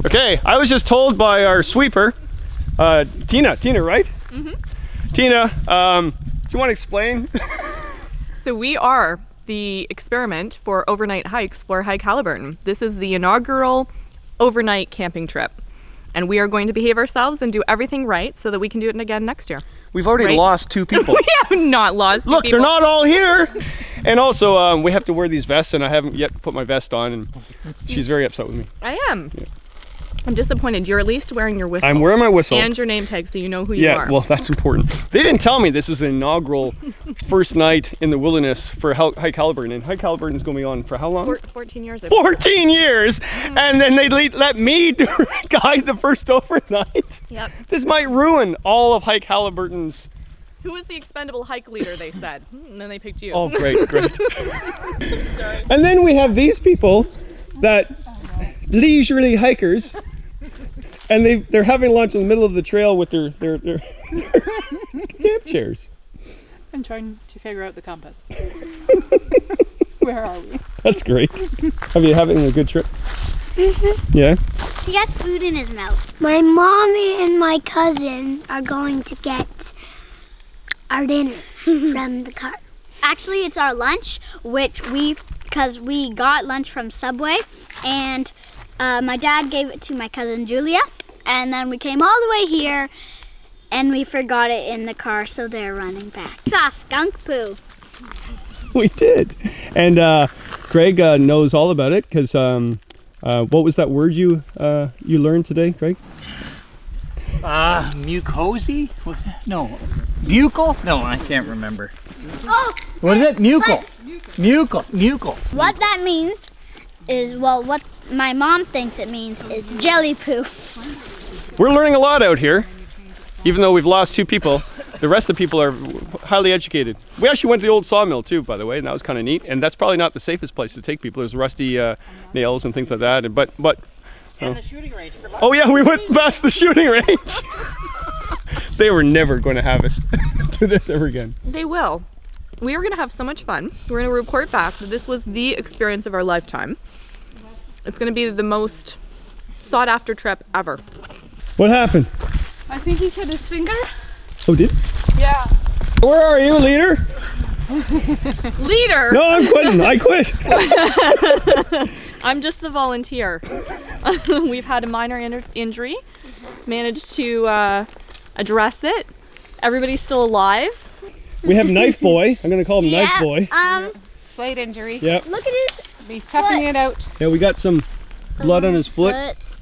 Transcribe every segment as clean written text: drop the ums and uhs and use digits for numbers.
Okay, I was just told by our sweeper, Tina, right? Mm-hmm. Tina, do you want to explain? So we are the experiment for overnight hikes for Hike Haliburton. This is the inaugural overnight camping trip. And we are going to behave ourselves and do everything right so that we can do it again next year. We've already lost 2 people. We have not lost 2 Look, people. they're not all here. And also, we have to wear these vests, and I haven't yet put my vest on, and she's very upset with me. I am. Yeah. I'm disappointed. You're at least wearing your whistle. I'm wearing my whistle. And your name tag so you know who you are. Yeah, well, that's important. They didn't tell me this was the inaugural first night in the wilderness for Hike Haliburton. And Hike Haliburton is going to be on for how long? 14 years. 14 years! And then they let me guide the first overnight. Yep. This might ruin all of Hike Haliburton's... Who was the expendable hike leader, they said. And then they picked you. Oh, great. And then we have these people that leisurely hikers, and they're having lunch in the middle of the trail with their camp chairs. I'm trying to figure out the compass. Where are we? That's great. Have you having a good trip? Mm-hmm. Yeah? He has food in his mouth. My mommy and my cousin are going to get our dinner from the car. Actually, it's our lunch, because we got lunch from Subway, and my dad gave it to my cousin Julia, and then we came all the way here, and we forgot it in the car, so they're running back. Saw skunk poo. We did. And Greg knows all about it, because what was that word you learned today, Greg? Mucosi? What's that? No, what was it? Buccal? No, I can't remember. Oh! What is it? Mucal. Mucal. What that means is, well, what my mom thinks it means is jelly poo. We're learning a lot out here, even though we've lost 2 people. The rest of the people are highly educated. We actually went to the old sawmill too, by the way, and that was kind of neat. And that's probably not the safest place to take people. There's rusty nails and things like that. But And the shooting range. oh yeah, we went past the shooting range. They were never going to have us do this ever again. They will. We are going to have so much fun. We're going to report back that this was the experience of our lifetime. It's going to be the most sought after trip ever. What happened? I think he cut his finger. Oh, did? Yeah. Where are you, leader? Leader! No, I'm quitting. I quit. I'm just the volunteer. We've had a minor injury, managed to address it. Everybody's still alive. We have Knife Boy. I'm going to call him Knife Boy. Slight injury. Yep. Look at his He's toughing it out. Yeah, we got some blood on his foot.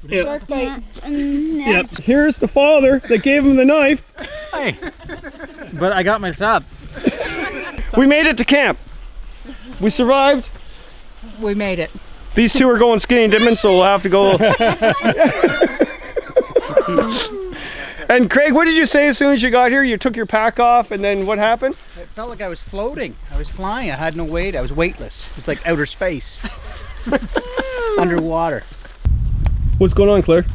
Yep. Shark bite. Yep. Here's the father that gave him the knife. Hey, but I got my sub. We made it to camp. We survived. We made it. These 2 are going skinny dipping, so we'll have to go. And Craig, what did you say as soon as you got here? You took your pack off, and then what happened? It felt like I was floating. I was flying. I had no weight. I was weightless. It was like outer space. Underwater. What's going on, Claire?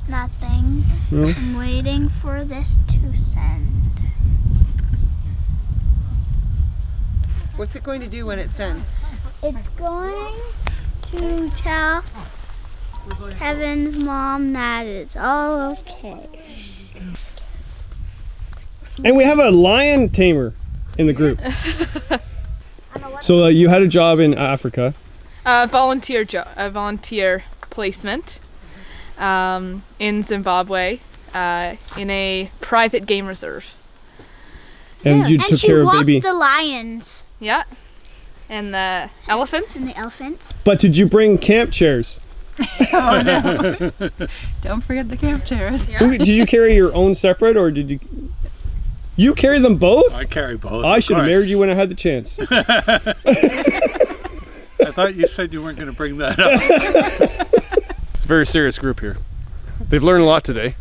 nothing. No? I'm waiting for this to send. What's it going to do when it sends? It's going to tell Kevin's mom that it's all okay. And we have a lion tamer in the group. So you had a job in Africa. Volunteer placement in Zimbabwe in a private game reserve. And you And took she care of walked baby. the lions Yeah. And the elephants. and the elephants. But did you bring camp chairs? Oh no. Don't forget the camp chairs. Did you carry your own separate, or did you? You carry them both? I carry both. I should have married you when I had the chance. I thought you said you weren't going to bring that up. It's a very serious group here. They've learned a lot today.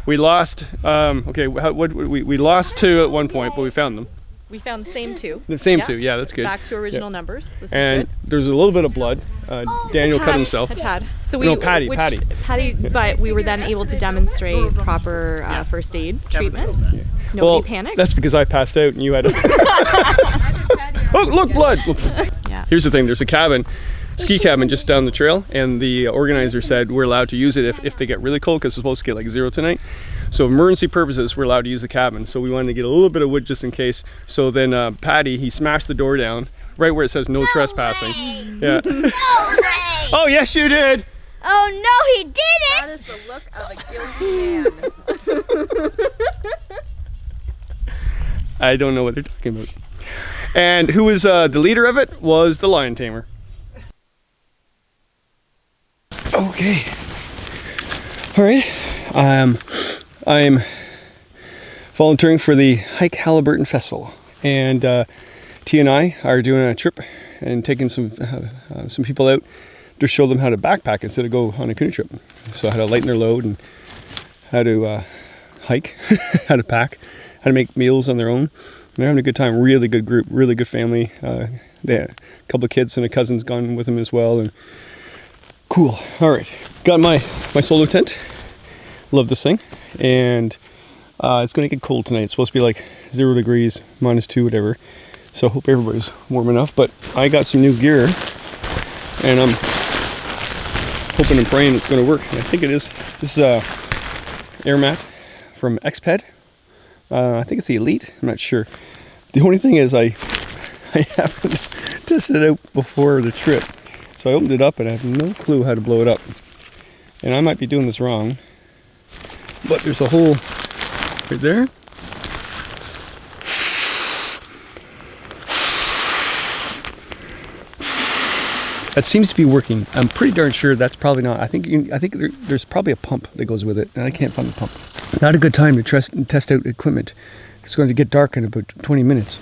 We lost. We lost 2 at one point, but we found them. We found the same 2. The same Yeah. 2. Yeah, that's good. Back to original numbers. This And is good. there's a little bit of blood. Daniel cut himself. A tad. So No, Patty. But we were then able to demonstrate proper first aid treatment. Nobody Well, panicked. that's because I passed out and you had. Oh, look, blood! Yeah. Here's the thing. There's a cabin ski cabin just down the trail, and the organizer said we're allowed to use it if they get really cold, because it's supposed to get like 0 tonight. So emergency purposes, we're allowed to use the cabin. So we wanted to get a little bit of wood just in case. So then Patty, he smashed the door down right where it says no trespassing. Way. Yeah. No way. Oh yes, you did. Oh no, he didn't. That is the look of a guilty man. I don't know what they're talking about. And who was the leader of it was the lion tamer. Okay. All right. I'm volunteering for the Haliburton Festival, and T and I are doing a trip and taking some people out to show them how to backpack instead of go on a canoe trip. So how to lighten their load and how to hike, how to pack, how to make meals on their own. They're having a good time. Really good group, really good family. They had a couple of kids and a cousin's gone with them as well. And cool. All right, got my solo tent. Love this thing, and it's gonna get cold tonight. It's supposed to be like 0 degrees, -2, whatever. So I hope everybody's warm enough. But I got some new gear, and I'm hoping and praying it's gonna work. And I think it is. This is a air mat from Xped. I think it's the Elite. I'm not sure. The only thing is I haven't tested it out before the trip. So I opened it up and I have no clue how to blow it up. And I might be doing this wrong. But there's a hole right there. That seems to be working. I'm pretty darn sure that's probably not. I think there's probably a pump that goes with it, and I can't find the pump. Not a good time to test out equipment. It's going to get dark in about 20 minutes.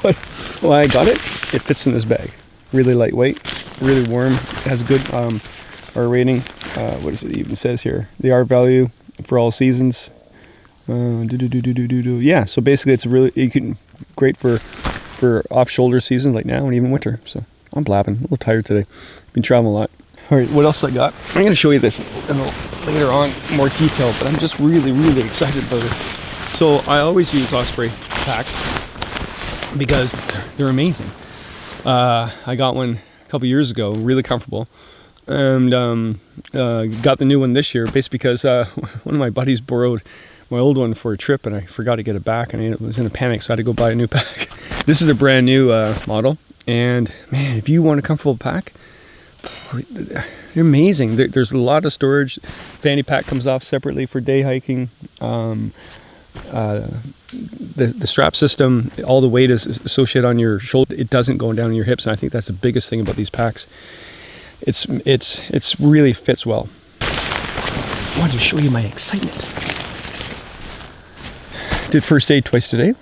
But well, I got it. It fits in this bag. Really lightweight, really warm. It has a good R rating. What does it even says here? The R value for all seasons. Yeah. So basically, it's great for off shoulder season like now and even winter. So I'm blabbing. A little tired today. Been traveling a lot. All right, what else I got? I'm going to show you this later on in more detail, but I'm just really, really excited about it. So I always use Osprey packs because they're amazing. I got one a couple years ago, really comfortable, and got the new one this year basically because one of my buddies borrowed my old one for a trip and I forgot to get it back, and I was in a panic, so I had to go buy a new pack. This is a brand new model, and man, if you want a comfortable pack, they're amazing. There's a lot of storage. Fanny pack comes off separately for day hiking. The strap system, all the weight is associated on your shoulder. It doesn't go down your hips, and I think that's the biggest thing about these packs. It's really fits well. I wanted to show you my excitement. Did first aid twice today.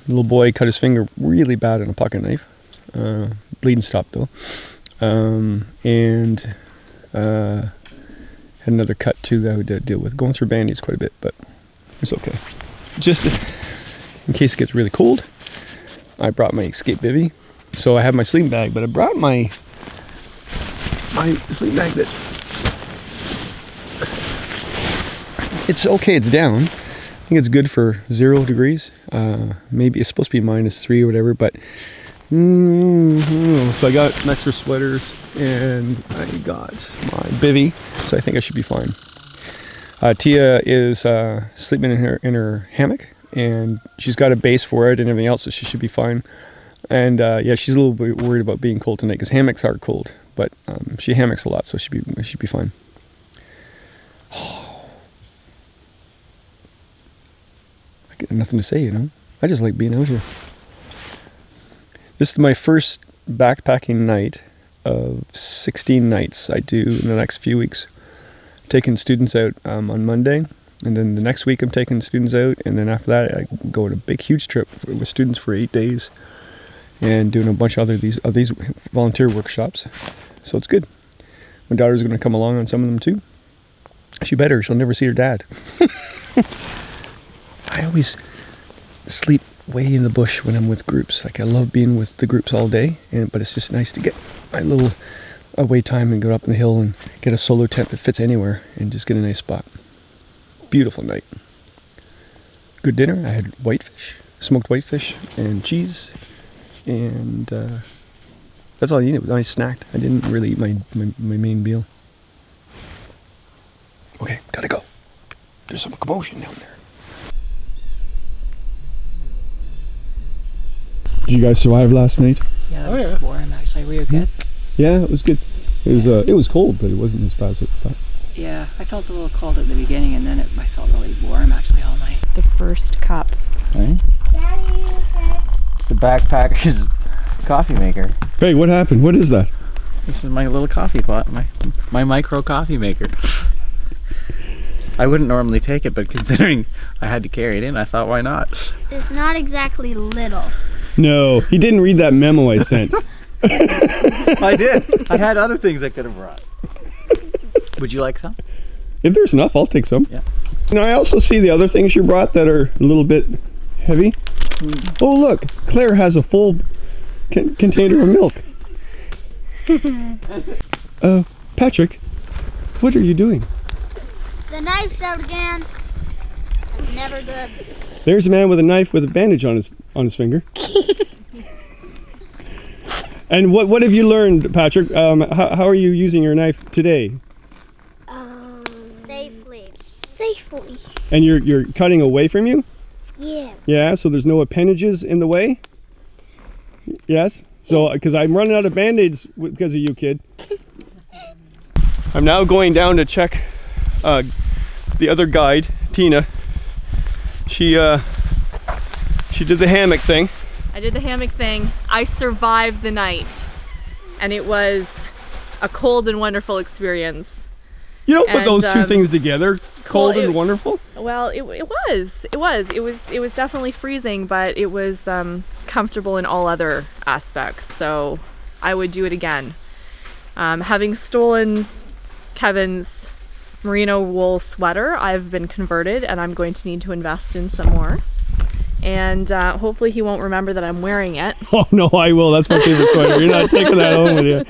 Little boy cut his finger really bad on a pocket knife. Bleeding stopped though. And had another cut too that I had to deal with. Going through band-aids quite a bit, but it's okay. Just in case it gets really cold, I brought my escape bivvy. So I have my sleeping bag, but I brought my sleeping bag that it's okay, it's down. I think it's good for 0 degrees. Maybe it's supposed to be -3 or whatever, but so I got some extra sweaters and I got my bivvy, so I think I should be fine. Tia is sleeping in her hammock, and she's got a base for it and everything else, so she should be fine. And yeah, she's a little bit worried about being cold tonight because hammocks are cold, but she hammocks a lot, so she should be fine. I got nothing to say, you know. I just like being out here. This is my first backpacking night of 16 nights I do in the next few weeks. Taking students out on Monday, and then the next week I'm taking students out, and then after that I go on a big huge trip with students for 8 days and doing a bunch of these volunteer workshops. So it's good. My daughter's going to come along on some of them too. She better. She'll never see her dad. I always sleep way in the bush when I'm with groups. Like I love being with the groups all day, but it's just nice to get my little away time and go up in the hill and get a solo tent that fits anywhere and just get a nice spot. Beautiful night. Good dinner. I had whitefish, smoked whitefish and cheese, and That's all I needed. I snacked. I didn't really eat my main meal. Okay, gotta go. There's some commotion down there. Did you guys survive last night? Yeah, that was warm actually. Were you good? Yeah, it was good. It was cold, but it wasn't as bad as I thought. Yeah, I felt a little cold at the beginning, and then I felt really warm actually all night. The first cup. Right? It's the backpacker's coffee maker. Hey, what happened? What is that? This is my little coffee pot, my micro coffee maker. I wouldn't normally take it, but considering I had to carry it in, I thought, why not? It's not exactly little. No, he didn't read that memo I sent. I did. I had other things I could have brought. Would you like some? If there's enough, I'll take some. Yeah. Now I also see the other things you brought that are a little bit heavy. Oh look, Claire has a full container of milk. Patrick, what are you doing? The knife's out again. It's never good. There's a man with a knife with a bandage on his finger. And what have you learned, Patrick? How are you using your knife today? Safely. And you're cutting away from you? Yes. Yeah, so there's no appendages in the way? Yes? So, because I'm running out of Band-Aids because of you, kid. I'm now going down to check the other guide, Tina. She did the hammock thing. I did the hammock thing. I survived the night, and it was a cold and wonderful experience. You don't put those two things together. Cold and wonderful? Well, it was definitely freezing, but it was comfortable in all other aspects. So I would do it again. Having stolen Kevin's merino wool sweater, I've been converted, and I'm going to need to invest in some more. And hopefully he won't remember that I'm wearing it. Oh no, I will. That's my favorite sweater. You're not taking that home with you.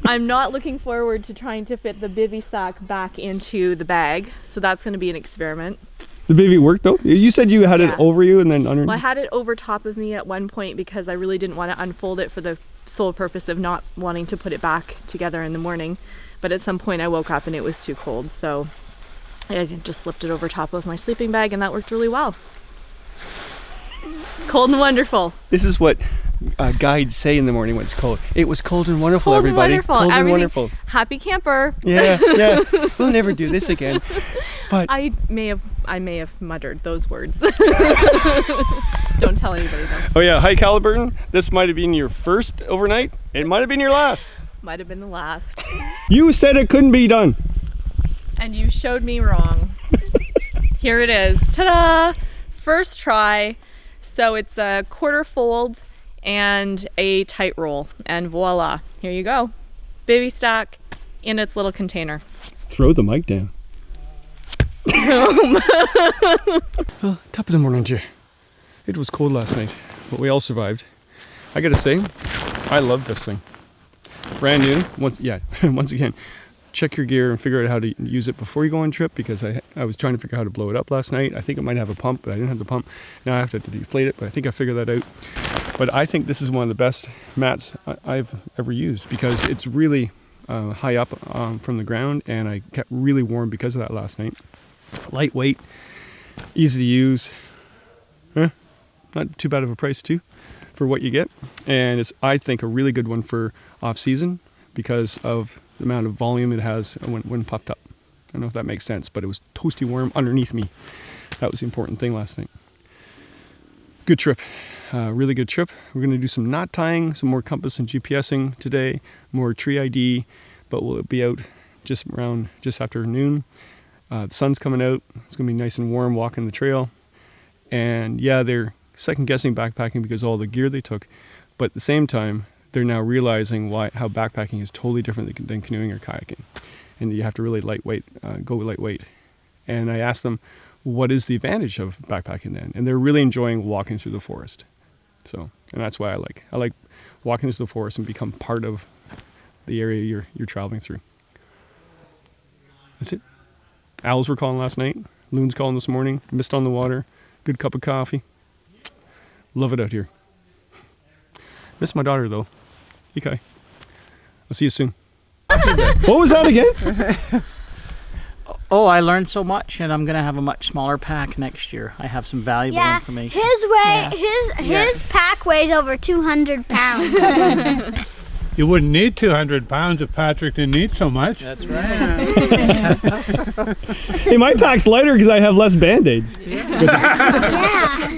I'm not looking forward to trying to fit the bivy sack back into the bag, so that's going to be an experiment. The bivy worked though? You said you had it over you and then underneath? Well, I had it over top of me at one point because I really didn't want to unfold it for the sole purpose of not wanting to put it back together in the morning. But at some point I woke up and it was too cold, so I just slipped it over top of my sleeping bag, and that worked really well. Cold and wonderful. This is what guides say in the morning when it's cold. It was cold and wonderful, Cold everybody. And wonderful. Cold and Everything. wonderful. Happy camper. Yeah, yeah. We'll never do this again. But I may have muttered those words. Don't tell anybody though. oh yeah, Hike Haliburton. This might have been your first overnight. It might have been your last. Might have been the last. You said it couldn't be done. And you showed me wrong. Here it is. Ta-da! First try. So it's a quarter fold and a tight roll, and voila, here you go. Bivy stack in its little container. Throw the mic down. Well, top of the morning, Jay. It was cold last night, but we all survived. I gotta say, I love this thing. Brand new. Once again, check your gear and figure out how to use it before you go on trip, because I was trying to figure out how to blow it up last night. I think it might have a pump, but I didn't have the pump. Now I have to deflate it, but I think I figured that out. But I think this is one of the best mats I've ever used, because it's really high up from the ground, and I kept really warm because of that last night. Lightweight, easy to use. Not too bad of a price too for what you get. And it's, I think, a really good one for off season because of the amount of volume it has when puffed up. I don't know if that makes sense, but it was toasty warm underneath me. That was the important thing last night. Good trip, really good trip. We're gonna do some knot tying, some more compass and GPSing today, more tree ID, but we'll be out just after noon. The sun's coming out, it's gonna be nice and warm walking the trail. And yeah, they're second guessing backpacking because of all the gear they took, but at the same time, they're now realizing how backpacking is totally different than canoeing or kayaking. And you have to really go lightweight. And I asked them, what is the advantage of backpacking then? And they're really enjoying walking through the forest. So, and that's why I like walking through the forest and become part of the area you're traveling through. That's it. Owls were calling last night. Loons calling this morning. Mist on the water. Good cup of coffee. Love it out here. Miss my daughter though. Okay. I'll see you soon. What was that again? Oh, I learned so much, and I'm gonna have a much smaller pack next year. I have some valuable information. His pack weighs over 200 pounds. You wouldn't need 200 pounds if Patrick didn't eat so much. That's right. Hey, my pack's lighter because I have less Band-Aids. Yeah.